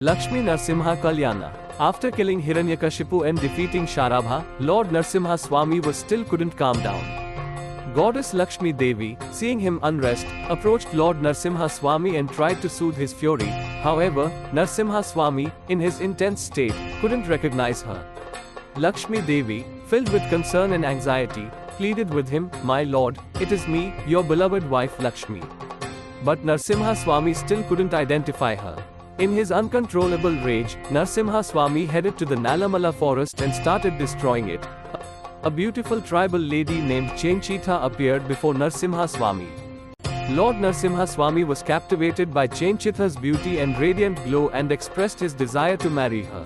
Lakshmi Narsimha Kalyana. After killing Hiranyakashipu and defeating Sharabha, Lord Narsimha Swami still couldn't calm down. Goddess Lakshmi Devi, seeing him unrest, approached Lord Narsimha Swami and tried to soothe his fury. However, Narsimha Swami, in his intense state, couldn't recognize her. Lakshmi Devi, filled with concern and anxiety, pleaded with him, "My lord, it is me, your beloved wife Lakshmi." But Narsimha Swami still couldn't identify her. In his uncontrollable rage, Narsimha Swami headed to the Nalamala forest and started destroying it. A beautiful tribal lady named Chenchita appeared before Narsimha Swami. Lord Narsimha Swami was captivated by Chenchita's beauty and radiant glow and expressed his desire to marry her.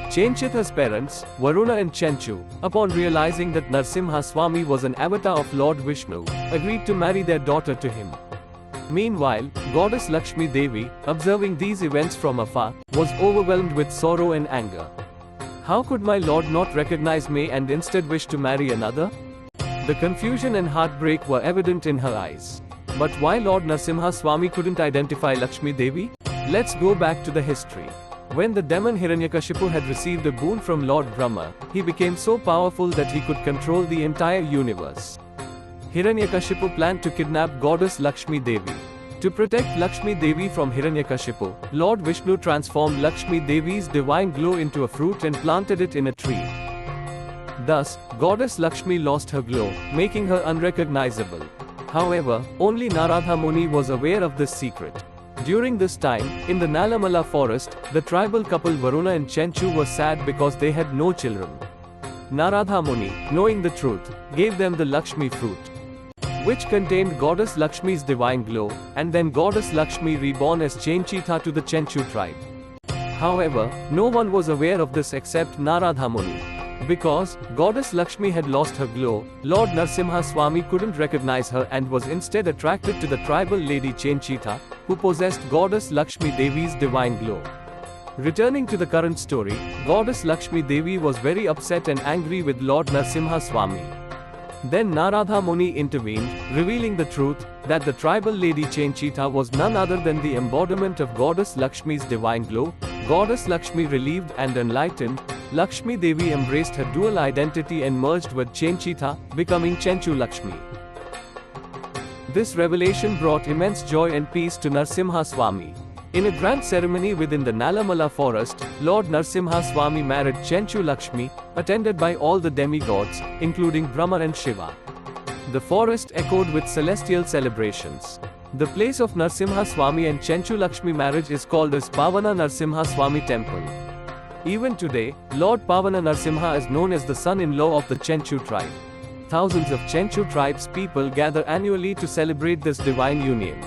Chenchita's parents, Varuna and Chenchu, upon realizing that Narsimha Swami was an avatar of Lord Vishnu, agreed to marry their daughter to him. Meanwhile, Goddess Lakshmi Devi, observing these events from afar, was overwhelmed with sorrow and anger. How could my lord not recognize me and instead wish to marry another? The confusion and heartbreak were evident in her eyes. But why Lord Narsimha Swami couldn't identify Lakshmi Devi? Let's go back to the history. When the demon Hiranyakashipu had received a boon from Lord Brahma, he became so powerful that he could control the entire universe. Hiranyakashipu planned to kidnap Goddess Lakshmi Devi. To protect Lakshmi Devi from Hiranyakashipu, Lord Vishnu transformed Lakshmi Devi's divine glow into a fruit and planted it in a tree. Thus, Goddess Lakshmi lost her glow, making her unrecognizable. However, only Narada Muni was aware of this secret. During this time, in the Nalamala forest, the tribal couple Varuna and Chenchu were sad because they had no children. Narada Muni, knowing the truth, gave them the Lakshmi fruit, which contained Goddess Lakshmi's divine glow, and then Goddess Lakshmi reborn as Chenchita to the Chenchu tribe. However, no one was aware of this except Narada Muni. Because Goddess Lakshmi had lost her glow, Lord Narsimha Swami couldn't recognize her and was instead attracted to the tribal lady Chenchita, who possessed Goddess Lakshmi Devi's divine glow. Returning to the current story, Goddess Lakshmi Devi was very upset and angry with Lord Narsimha Swami. Then Narada Muni intervened, revealing the truth, that the tribal lady Chenchita was none other than the embodiment of Goddess Lakshmi's divine glow. Goddess Lakshmi relieved and enlightened, Lakshmi Devi embraced her dual identity and merged with Chenchita, becoming Chenchu Lakshmi. This revelation brought immense joy and peace to Narsimha Swami. In a grand ceremony within the Nalamala forest, Lord Narsimha Swami married Chenchu Lakshmi, attended by all the demigods, including Brahma and Shiva. The forest echoed with celestial celebrations. The place of Narsimha Swami and Chenchu Lakshmi marriage is called as Pavana Narsimha Swami Temple. Even today, Lord Pavana Narsimha is known as the son-in-law of the Chenchu tribe. Thousands of Chenchu tribes people gather annually to celebrate this divine union.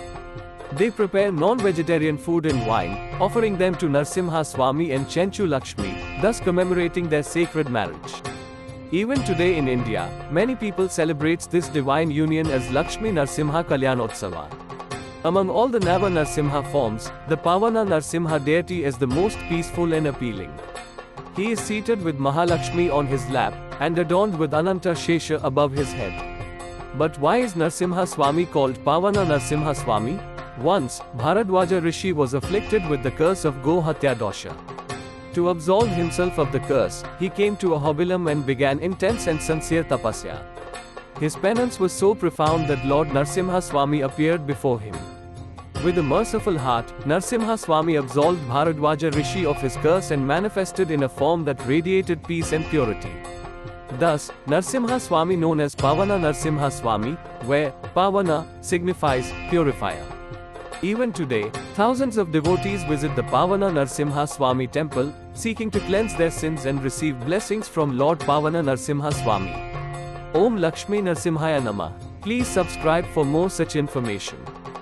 They prepare non-vegetarian food and wine, offering them to Narsimha Swami and Chenchu Lakshmi, thus commemorating their sacred marriage. Even today in India, many people celebrate this divine union as Lakshmi Narsimha Kalyanotsava. Among all the Nava Narsimha forms, the Pavana Narsimha deity is the most peaceful and appealing. He is seated with Mahalakshmi on his lap, and adorned with Ananta Shesha above his head. But why is Narsimha Swami called Pavana Narsimha Swami? Once, Bharadwaja Rishi was afflicted with the curse of Go Hatya Dosha. To absolve himself of the curse, he came to Ahobilam and began intense and sincere tapasya. His penance was so profound that Lord Narsimha Swami appeared before him. With a merciful heart, Narsimha Swami absolved Bharadwaja Rishi of his curse and manifested in a form that radiated peace and purity. Thus, Narsimha Swami known as Pavana Narsimha Swami, where Pavana signifies purifier. Even today, thousands of devotees visit the Pavana Narsimha Swami temple, seeking to cleanse their sins and receive blessings from Lord Pavana Narsimha Swami. Om Lakshmi Narsimhaya Namah. Please subscribe for more such information.